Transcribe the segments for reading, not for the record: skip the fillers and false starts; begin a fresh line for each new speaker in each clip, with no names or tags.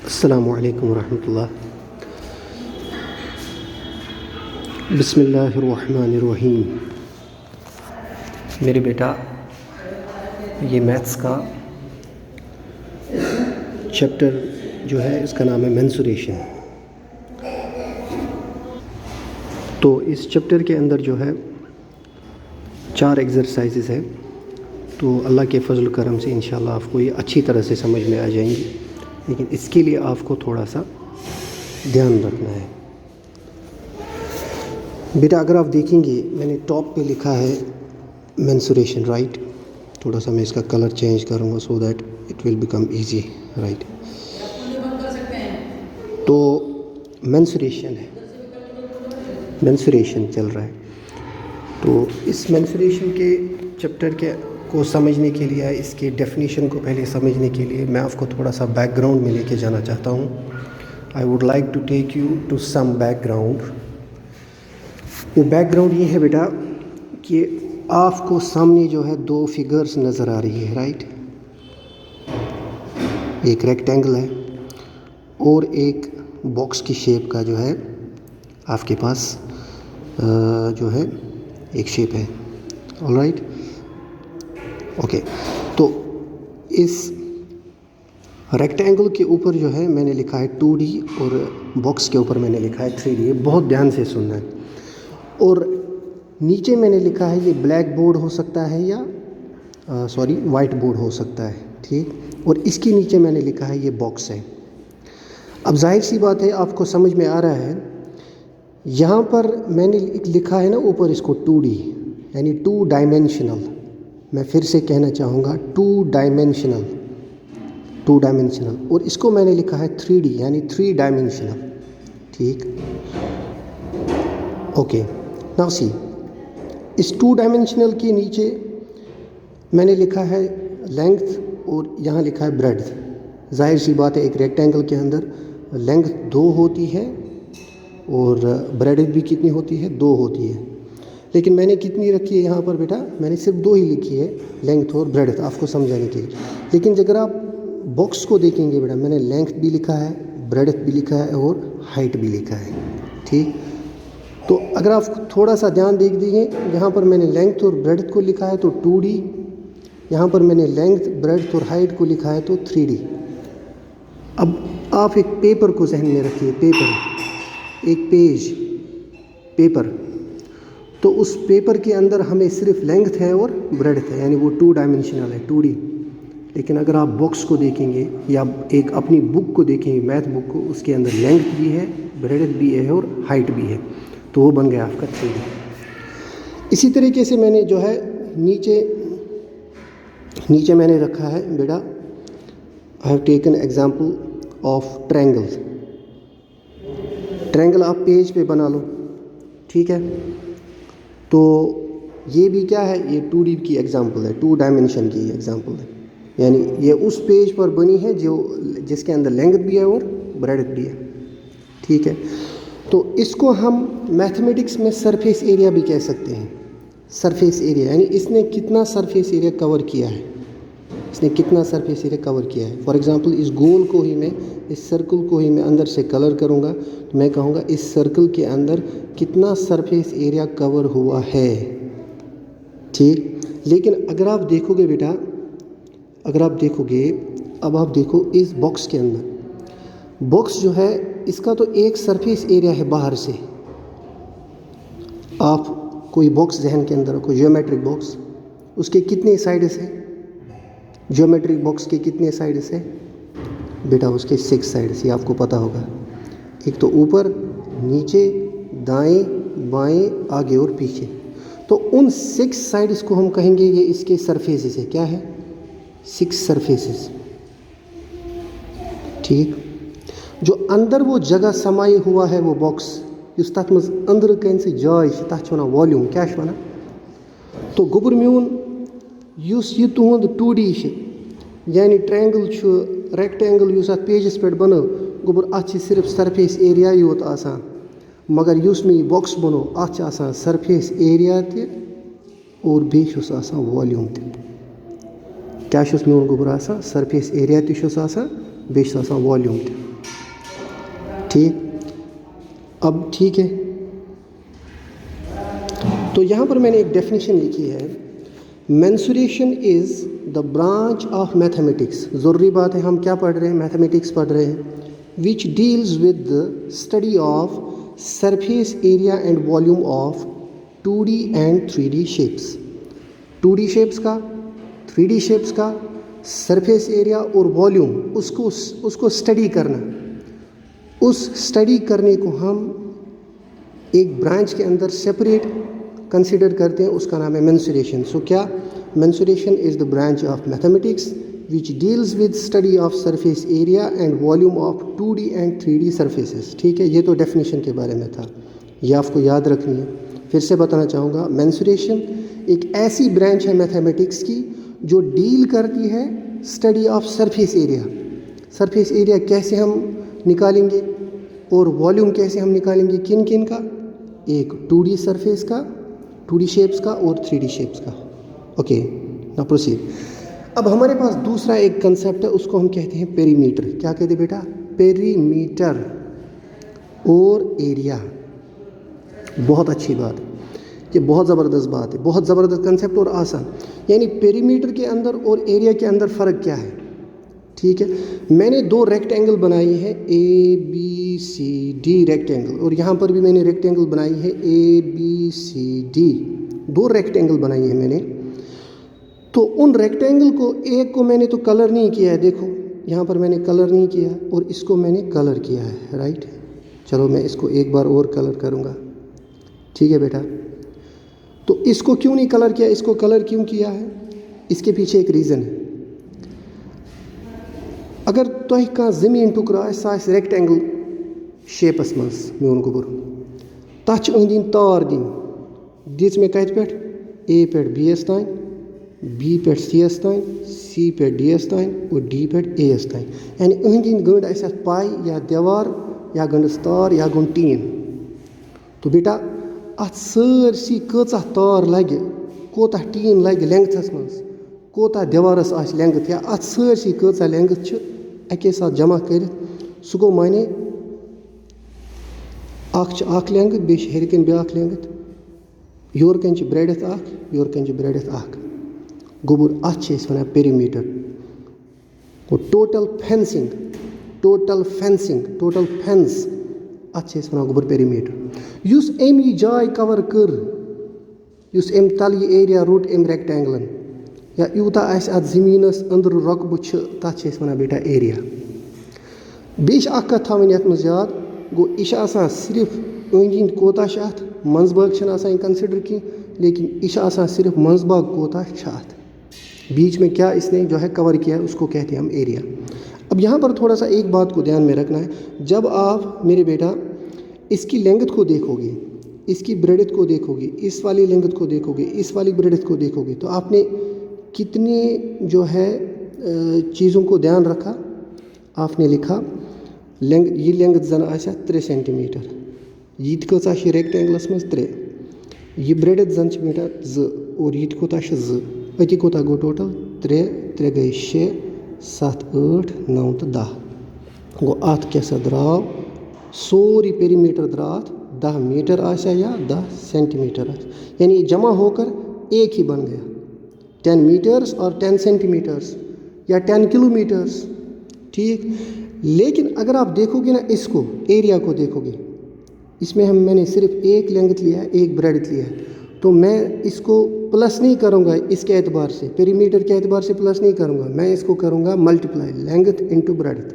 अस्सलामु अलैकुम रहमतुल्लाह। बिस्मिल्लाहिर्रहमानिर्रहीम। मेरे बेटा, ये मैथ्स का चैप्टर जो है इसका नाम है मेंसुरेशन। तो इस चैप्टर के अंदर जो है 4 एक्सरसाइजेस है। तो अल्लाह के फजल करम से इंशाल्लाह आपको ये अच्छी तरह से समझ में आ जाएंगी, लेकिन इसके लिए आपको थोड़ा सा ध्यान रखना है। बेटा, अगर आप देखेंगे मैंने टॉप पे लिखा है मेंसुरेशन, राइट। थोड़ा सा मैं इसका कलर चेंज करूँगा so that it will become easy, right. तो मेंसुरेशन है, मेंसुरेशन चल रहा है। तो इस मेंसुरेशन के चैप्टर के को समझने के लिए, इसके डेफिनेशन को पहले समझने के लिए मैं आपको थोड़ा सा बैकग्राउंड में लेके जाना चाहता हूँ। I would like to take you to some background. वो बैकग्राउंड ये है बेटा कि आपको सामने जो है 2 फिगर्स नज़र आ रही है, राइट। एक रेक्टेंगल है और एक बॉक्स की शेप का जो है आपके पास जो है एक शेप है, ऑलराइट, ओके। तो इस रेक्टेंगल के ऊपर जो है मैंने लिखा है 2D और बॉक्स के ऊपर मैंने लिखा है 3D। बहुत ध्यान से सुनना है। और नीचे मैंने लिखा है ये ब्लैक बोर्ड हो सकता है या वाइट बोर्ड हो सकता है, ठीक। और इसके नीचे मैंने लिखा है ये बॉक्स है। अब जाहिर सी बात है आपको समझ में आ रहा है। यहाँ पर मैंने लिखा है ना ऊपर इसको 2D यानी 2 डायमेंशनल। मैं फिर से कहना चाहूँगा 2 डायमेंशनल, 2 डायमेंशनल। और इसको मैंने लिखा है 3D यानी 3 डायमेंशनल, ठीक, ओके। नाउ सी, इस 2 डायमेंशनल के नीचे मैंने लिखा है लेंथ और यहाँ लिखा है ब्रेड्थ। जाहिर सी बात है एक रेक्टेंगल के अंदर लेंथ 2 होती है और ब्रेड्थ भी कितनी होती है, 2 होती है। लेकिन मैंने कितनी रखी है यहाँ पर बेटा, मैंने सिर्फ 2 ही लिखी है, लेंथ और ब्रेड्थ, आपको समझाने के लिए। लेकिन अगर आप बॉक्स को देखेंगे बेटा, मैंने लेंथ भी लिखा है, ब्रेड्थ भी लिखा है और हाइट भी लिखा है, ठीक। तो अगर आप थोड़ा सा ध्यान देख दीजिए, यहाँ पर मैंने लेंथ और ब्रेड्थ को लिखा है तो 2D, यहाँ पर मैंने लेंथ, ब्रेड्थ और हाइट को लिखा है तो 3D। अब आप एक पेपर को जहन में रखिए, पेपर, एक पेज, पेपर। तो उस पेपर के अंदर हमें सिर्फ लेंथ है और ब्रेड्थ है, यानी वो 2 डायमेंशनल है, 2D। लेकिन अगर आप बॉक्स को देखेंगे या एक अपनी बुक को देखेंगे, मैथ बुक को, उसके अंदर लेंथ भी है, ब्रेड्थ भी है और हाइट भी है, तो वो बन गया आपका 3D। इसी तरीके से मैंने जो है नीचे मैंने रखा है बेटा, I have taken example of triangle. Triangle आप पेज पे बना लो, ठीक है। तो ये भी क्या है, ये 2D की एग्जांपल है, 2 डायमेंशन की एग्जांपल है। यानी ये उस पेज पर बनी है जिसके अंदर लेंथ भी है और ब्रेड्थ भी है, ठीक है। तो इसको हम मैथमेटिक्स में सरफेस एरिया भी कह सकते हैं। सरफेस एरिया यानी इसने कितना सरफेस एरिया कवर किया है, इसने कितना सरफेस एरिया कवर किया है। फॉर एग्जांपल इस गोल को ही मैं, इस सर्कल को ही मैं अंदर से कलर करूँगा तो मैं कहूँगा इस सर्कल के अंदर कितना सरफेस एरिया कवर हुआ है, ठीक। लेकिन अगर आप देखोगे बेटा, अगर आप देखोगे, अब आप देखो इस बॉक्स के अंदर, बॉक्स जो है इसका तो एक सरफेस एरिया है बाहर से। आप कोई बॉक्स जहन के अंदर रखो, ज्योमेट्रिक बॉक्स, उसके कितने साइड्स हैं, ज्योमेट्रिक बॉक्स के कितने साइड्स हैं बेटा, उसके 6 साइड्स, ये आपको पता होगा। एक तो ऊपर, नीचे, दाएं, बाएं, आगे और पीछे। तो उन 6 साइड्स को हम कहेंगे ये इसके सरफेसेस है। क्या है, 6 सरफेसेस, ठीक। जो अंदर वो जगह समाई हुआ है वो बॉक्स, इस तथ मज अंदर कन से जाय तथ वन वॉल्यूम, क्या वन। तो गोबर म्यून युस ये तुहद 2D यानी ट्रायंगल रेक्टेंगल युस अत पेजस पे बनो, गोबर अत सिर्फ सरफेस एरिया योत आसान। मगर युस में बॉक्स बनो अत सरफेस एरिया ते और बेस वॉल्यूम ते। क्या मोन गोबर सरफेस एरिया ते बेस वॉल्यूम ते। ठीक, अब ठीक है। तो यहाँ पर मैंने एक डेफिनेशन लिखी है, mensuration is the branch of mathematics. ज़रूरी बात है, हम क्या पढ़ रहे हैं? मैथमेटिक्स पढ़ रहे हैं। Which deals with the study of surface area and volume of 2D and 3D shapes. 2D shapes का, 3D शेप्स का सरफेस एरिया और वॉल्यूम, उसको स्टडी करना। उस स्टडी करने को हम एक ब्रांच के अंदर सेपरेट कंसिडर करते हैं, उसका नाम है मेंसुरेशन। सो क्या? Mensuration is the branch of mathematics which deals with study of surface area and volume of 2D and 3D surfaces. ठीक है, ये तो डेफिनेशन के बारे में था, ये आपको याद रखनी है। फिर से बताना चाहूँगा, मेंसुरेशन एक ऐसी ब्रांच है मैथमेटिक्स की जो डील करती है study of surface area. Surface area कैसे हम निकालेंगे और वॉल्यूम कैसे हम निकालेंगे, किन किन का? एक 2D सरफेस का, 2D शेप्स का और 3D शेप्स का। Okay, now proceed. अब हमारे पास दूसरा एक कंसेप्ट है, उसको हम कहते हैं पेरीमीटर। क्या कहते हैं बेटा? पेरीमीटर और एरिया। बहुत अच्छी बात है, ये बहुत ज़बरदस्त बात है, बहुत ज़बरदस्त कंसेप्ट और आसान। यानी पेरीमीटर के अंदर और एरिया के अंदर फ़र्क क्या है? ठीक है, मैंने दो रेक्टेंगल बनाई है, ABCD रेक्टेंगल, और यहाँ पर भी मैंने रेक्टेंगल बनाई है ABCD। दो रेक्टेंगल बनाई है मैंने। तो उन रेक्टेंगल को, एक को मैंने तो कलर नहीं किया है, देखो यहाँ पर मैंने कलर नहीं किया, और इसको मैंने कलर किया है, राइट। चलो मैं इसको एक बार और कलर करूँगा, ठीक है बेटा। तो इसको क्यों नहीं कलर किया, इसको कलर क्यों किया है? इसके पीछे एक रीज़न है। अगर तुह कह ज़मीन टुकड़ा आए रेक्टेंगल शेपस मज मोन गोबर तथ अंदीन तार दिन दिज मे कत पे A पे B तान, B पे C तान, C पे D तान और D पे A तान। यानी अंदीन गंड आस पाई या दीवार या गंडस तार या गुन टीन। तो बेटा अत सरसी कचा तार लगे, कोता टीन लगे लेंथस मज, कोता दीवारस आस लेंथ, या अत सरसी कचा लेंथ अके साथ जमा कर, सह गो माने अख लेंथ बे हेरकन ब्याख लेंथ, योर कन ब्रेडथ अख, योर कन ब्रेडथ अख गोबुर, अत वनान पेरीमीटर। और टोटल फेंसिंग, टोटल फेंस अत वनान गोबुर पेरीमीटर। युस अमी जाय कवर कर, युस अम तल यह एरिया रोट अम रेक्टेंगलन, या यूता आस अत ज़मीनस अंदर रकबु तथ वनान बेटा एरिया। बेश अख कथ थवन यथ मज याद, गो यह सिर्फ अंद कोता अत मंजबाग कंसिडर की, लेकिन यह सिर्फ मंजबाग कोता अत, बीच में क्या इसने जो है कवर किया है, उसको कहते हैं हम एरिया। अब यहाँ पर थोड़ा सा एक बात को ध्यान में रखना है, जब आप मेरे बेटा इसकी लेंथ को देखोगे, इसकी ब्रेडथ को देखोगे, इस वाली लेंथ को देखोगे, इस वाली ब्रेडथ को देखोगे, तो आपने कितने जो है चीज़ों को ध्यान रखा? आपने लिखा लेंथ, ये लेंथ जन आसा 3 सेंटीमीटर, ये कच रेक्टेंगलस मज 3, यह ब्रेडथ जन बेटा 2 और ये कोता 2, अति कोता गो टोटल 3, 3 गई 6, 7, 8, 9 तो 10 गो। अत क्या द्राव सोरी पेरीमीटर द्राव 10 मीटर आसा या 10 सेंटीमीटर आसा, यानी जमा होकर एक ही बन गया, 10 मीटर्स और 10 सेंटीमीटर्स या 10 किलोमीटर्स, ठीक। लेकिन अगर आप देखोगे ना, इसको एरिया को देखोगे, इसमें मैंने सिर्फ एक लेंथ लिया है, एक ब्रेडथ लिया है, तो मैं इसको प्लस नहीं करूँगा इसके एतबार से, पेरीमीटर के एतबार से प्लस नहीं करूँगा, मैं इसको करूँगा मल्टीप्लाई, लेंथ इंटू ब्रेडथ।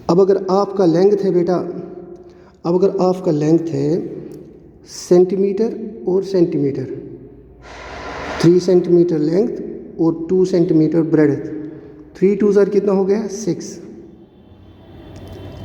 अब अगर आपका लेंथ है बेटा, अब अगर आपका लेंथ है सेंटीमीटर और सेंटीमीटर, 3 सेंटीमीटर लेंथ और 2 सेंटीमीटर ब्रेडथ, 3 2 ज़र कितना हो गया 6।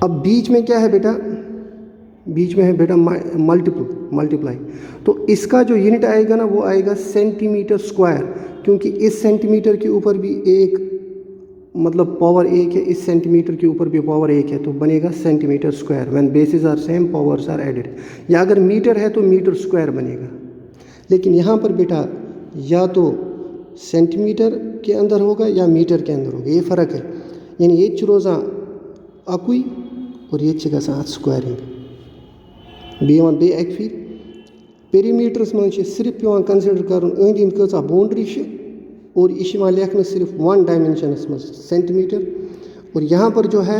अब बीच में क्या है बेटा? बीच में है बेटा मल्टीप्लाई, तो इसका जो यूनिट आएगा ना, वो आएगा सेंटीमीटर स्क्वायर, क्योंकि इस सेंटीमीटर के ऊपर भी एक मतलब पावर 1 है, इस सेंटीमीटर के ऊपर भी पावर 1 है, तो बनेगा centimetre square. When bases are same powers are added. या अगर मीटर है तो मीटर स्क्वायर बनेगा। लेकिन यहाँ पर बेटा या तो सेंटीमीटर के अंदर होगा या मीटर के अंदर होगा, ये फ़र्क है। यानी ये रोज़ा अकुई और ये गसान स्क्वायरिंग वन बे एक फिर पेरीमीटरस मन सिर्फ पेवान कंसिडर कर अंद कचा बाउंड्री और यह लेखन सिर्फ 1 डायमेंशनस में सेंटीमीटर और यहाँ पर जो है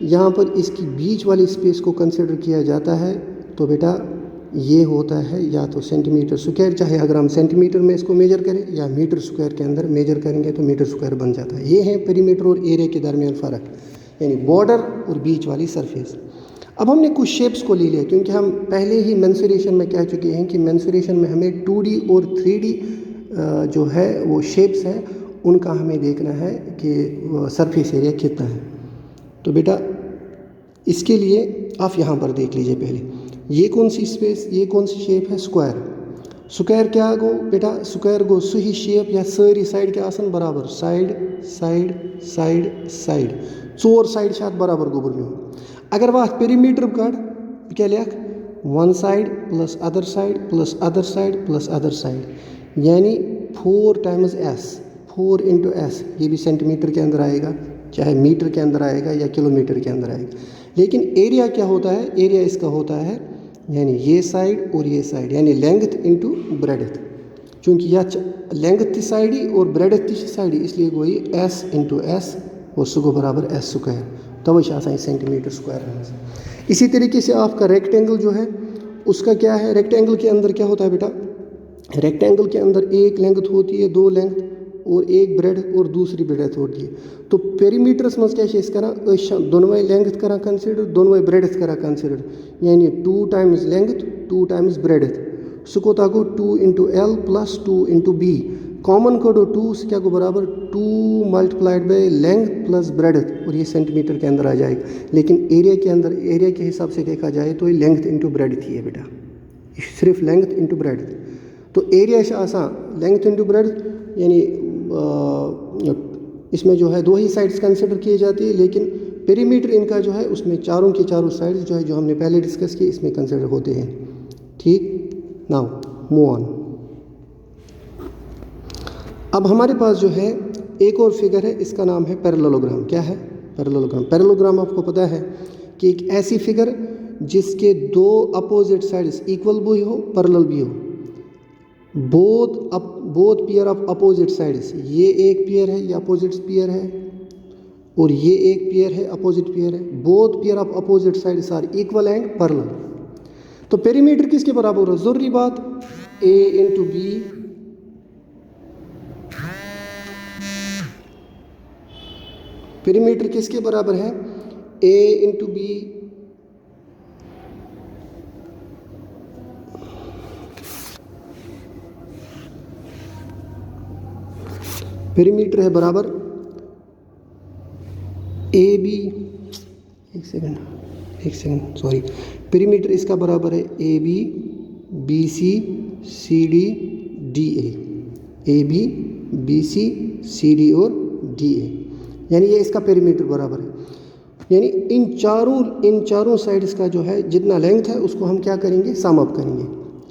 यहाँ पर इसकी बीच वाली स्पेस को कंसिडर किया जाता है। तो बेटा ये होता है या तो सेंटीमीटर स्क्वायर, चाहे अगर हम सेंटीमीटर में इसको मेजर करें या मीटर स्क्वायर के अंदर मेजर करेंगे तो मीटर स्क्वायर बन जाता है। ये है पेरीमीटर और एरिया के दरमियान फ़र्क, यानी बॉर्डर और बीच वाली सरफेस। अब हमने कुछ शेप्स को ले लिया क्योंकि हम पहले ही मेंसुरेशन में कह चुके हैं कि मेंसुरेशन में हमें 2D और 3D जो है वो शेप्स हैं उनका हमें देखना है कि सरफेस एरिया कितना है। तो बेटा इसके लिए आप यहाँ पर देख लीजिए, पहले ये कौन सी स्पेस, ये कौन सी शेप है, स्क्वायर। स्क्वायर क्या गो बेटा, स्क्वायर गो सही शेप या सारी साइड क्या आसन बराबर, side side side side 4 side शायद बराबर गोबर में। अगर वह पेरीमीटर कड़ क्या लिख 1 side plus other side plus other side plus other side, यानी 4 टाइम्स S, 4 इंटू S। ये भी सेंटीमीटर के अंदर आएगा, चाहे मीटर के अंदर आएगा या किलोमीटर के अंदर आएगा। लेकिन एरिया क्या होता है, एरिया इसका होता है यानी ये साइड और ये साइड, यानी लेंथ इंटू ब्रेडथ। चूँकि यह लेंथ थी साइड ही और ब्रेडथ थी साइड ही, इसलिए गो ये S इंटू S और सो गो बराबर S स्क्वायर, तब सेंटीमीटर स्क्वायर। इसी तरीके से आपका रेक्टेंगल जो है उसका क्या है, रेक्टेंगल के अंदर क्या होता है बेटा, रेक्टेंगल के अंदर एक लेंथ होती है, 2 लेंथ और एक ब्रेड और दूसरी ब्रेड होती है। तो पेरीमीटरस मज क्या दोनों लेंथ करा कंसिडर, दोनों ब्रेड करा कंसिडर, यानी 2 टाइम्स लेंथ 2 टाइम्स ब्रेड, सो कोता गो 2 into L plus 2 into B। Common करो 2 से क्या को बराबर 2 multiplied by length plus bread, और ये सेंटीमीटर के अंदर आ जाएगा। लेकिन एरिया के अंदर, एरिया के हिसाब से देखा जाए तो ये लेंथ इंटू ब्रेड थी है बेटा, सिर्फ लेंथ इंटू ब्रेड। तो एरिया से आसान लेंथ इंटू ब्रेड, यानी इसमें जो है 2 ही साइड्स कंसिडर किए जाती है, लेकिन पेरीमीटर इनका जो है उसमें चारों की चारों साइड्स जो है जो हमने पहले डिस्कस किए इसमें कंसिडर होते हैं। ठीक, नाउ मूव ऑन। अब हमारे पास जो है एक और फिगर है, इसका नाम है पैरेललोग्राम। क्या है पैरेललोग्राम? पैरेललोग्राम आपको पता है कि एक ऐसी फिगर जिसके 2 अपोजिट साइड्स इक्वल भी हो, पैरेलल भी हो, both pair of opposite sides. ये एक पेयर है, ये अपोजिट पेयर है, और ये एक पेयर है, अपोजिट पेयर है। Both pair of opposite sides are equal and parallel. तो पेरीमीटर किसके बराबर हो? जरूरी बात A इंटू B पेरीमीटर किसके बराबर है? A इंटू B पेरीमीटर है बराबर AB, एक सेकंड सॉरी, पेरीमीटर इसका बराबर है AB BC CD DA, AB BC CD और DA, यानी ये इसका पेरीमीटर बराबर है। यानी इन चारों साइड्स का जो है जितना लेंथ है उसको हम क्या करेंगे, सम अप करेंगे।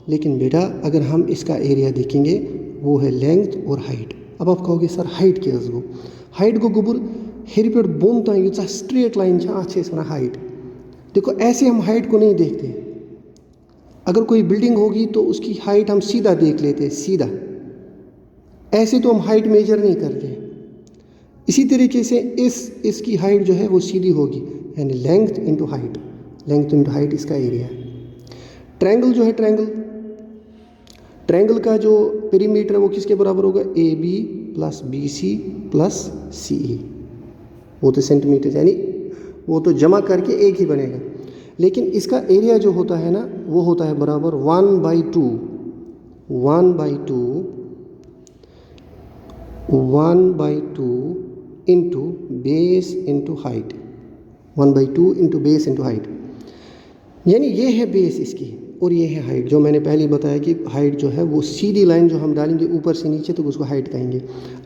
लेकिन बेटा अगर हम इसका एरिया देखेंगे वो है लेंथ और हाइट। अब आप कहोगे सर हाइट क्या गो? हाइट गो गोबर हेर पे बोन तक यूँ स्ट्रेट लाइन वन हाइट। देखो ऐसे हम हाइट को नहीं देखते। अगर कोई बिल्डिंग होगी तो उसकी हाइट हम सीधा देख लेते हैं, सीधा, ऐसे तो हम हाइट मेजर नहीं करते। इसी तरीके से इसकी हाइट जो है वो सीधी होगी, यानी length into height, length into height इसका एरिया है। ट्रायंगल जो है, ट्रायंगल का जो पेरीमीटर है वो किसके बराबर होगा? AB plus BC plus CE, वो तो सेंटीमीटर, यानी वो तो जमा करके एक ही बनेगा। लेकिन इसका एरिया जो होता है ना वो होता है बराबर 1/2 into base into height, 1/2 into base into height, यानी ये है बेस इसकी और ये है हाइट। जो मैंने पहले बताया कि हाइट जो है वो सीधी लाइन जो हम डालेंगे ऊपर से नीचे तो उसको हाइट कहेंगे।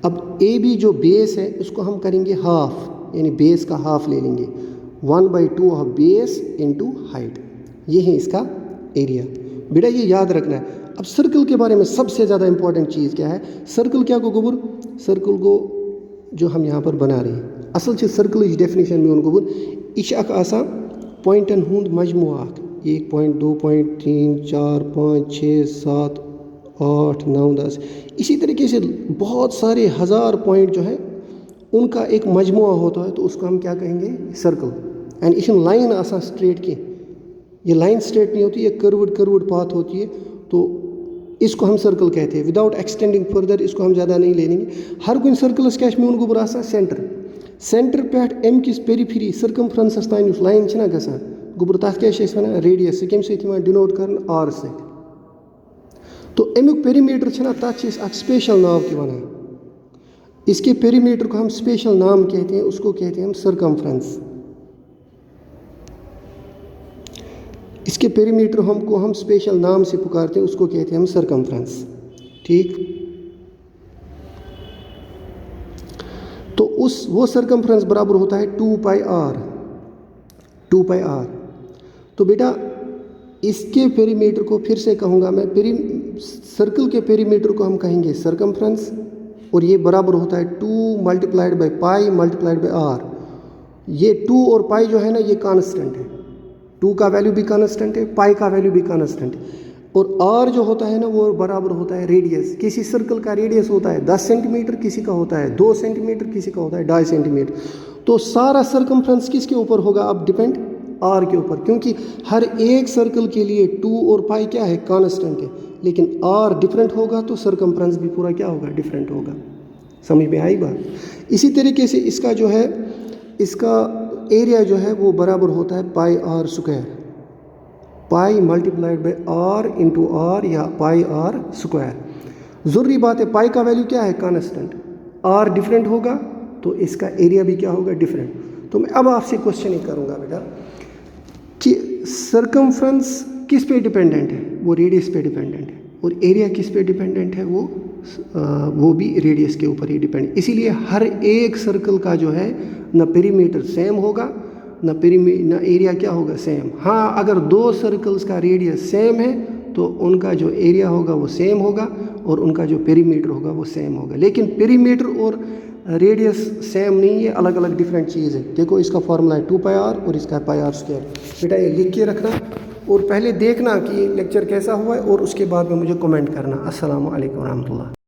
अब AB जो बेस है उसको हम करेंगे हाफ, यानी बेस का हाफ ले लेंगे, 1/2 ऑफ बेस इंटू हाइट, ये है इसका एरिया। बेटा ये याद रखना है। अब सर्कल के बारे में सबसे ज़्यादा इंपॉर्टेंट चीज़ क्या है? सर्कल क्या को गोबर? सर्कल को जो हम यहाँ पर बना रहे हैं, असल से सर्कल डेफिनेशन में उनको बोल यह पॉइंटन हुंद मजमुआ 1 पॉइंट 2 पॉइंट 3 4 5 6 7 8 9 10 इसी तरीके से बहुत सारे हज़ार पॉइंट जो है उनका एक मजमुआ होता है, तो उसको हम क्या कहेंगे, सर्कल। एंड इस लाइन आसान स्ट्रेट की, ये लाइन स्ट्रेट नहीं होती, ये कर्व्ड पाथ होती है, तो इसको हम सर्कल कहते हैं। विदाउट एक्सटेंडिंग फर्दर इसको हम ज़्यादा नहीं लेंगे। हर कुछ सर्कलस क्या में गुबर आसान सेंटर पे एम किस पेरीफेरी सर्कमफ्रेंसस तान लाइन छना गसान गुबर तथ क्या वन रेडियस कम सत डिनोट कर आर से, तो अमुक पेरीमीटर छना तथ स्पेशल नाम कि वन। इसके पेरीमीटर को हम स्पेशल नाम कहते हैं, उसको कहते हैं हम सर्कमफ्रेंस। इसके पेरीमीटर हम स्पेशल नाम से पुकारते हैं, उसको कहते हैं हम सर्कमफ्रेंस। ठीक, तो वो सर्कमफ्रेंस बराबर होता है 2 पाई आर। तो बेटा इसके पेरीमीटर को फिर से कहूँगा मैं, सर्कल के पेरीमीटर को हम कहेंगे सर्कमफ्रेंस, और ये बराबर होता है 2 multiplied by pi multiplied by r. ये 2 और पाई जो है ना, ये कांस्टेंट है, 2 का वैल्यू भी कांस्टेंट है, पाई का वैल्यू भी कांस्टेंट है, और आर जो होता है ना वो बराबर होता है रेडियस। किसी सर्कल का रेडियस होता है 10 सेंटीमीटर, किसी का होता है 2 सेंटीमीटर, किसी का होता है 2.5 सेंटीमीटर। तो सारा सर्कमफ्रेंस किसके ऊपर होगा अब डिपेंड, आर के ऊपर, क्योंकि हर एक सर्कल के लिए 2 और पाई क्या है, कांस्टेंट है, लेकिन आर डिफरेंट होगा तो सर्कमफ्रेंस भी पूरा क्या होगा, डिफरेंट होगा। समझ में आई बात। इसी तरीके से इसका जो है, इसका एरिया जो है वो बराबर होता है pi r square, pi multiplied by r into r, या पाई आर स्क्वायर। ज़रूरी बात है, पाई का वैल्यू क्या है, कांस्टेंट, आर डिफरेंट होगा तो इसका एरिया भी क्या होगा, डिफरेंट। तो मैं अब आपसे क्वेश्चन ही करूँगा बेटा कि सर्कमफ्रेंस किस पे डिपेंडेंट है, वो रेडियस पे डिपेंडेंट है, और एरिया किस पे डिपेंडेंट है, वो भी रेडियस के ऊपर ही डिपेंड। इसीलिए हर एक सर्कल का जो है ना पेरीमीटर सेम होगा, ना एरिया क्या होगा, सेम। हाँ, अगर 2 सर्कल्स का रेडियस सेम है तो उनका जो एरिया होगा वो सेम होगा, और उनका जो पेरीमीटर होगा वो सेम होगा। लेकिन पेरीमीटर और रेडियस सेम नहीं है, अलग अलग डिफरेंट चीज़ है। देखो इसका फॉर्मूला है 2 पाई आर और इसका है पाई आर स्क्वायर। बेटा ये लिख के रखना और पहले देखना कि लेक्चर कैसा हुआ है, और उसके बाद में मुझे कमेंट करना। अस्सलामु अलैकुम रहमतुल्लाह।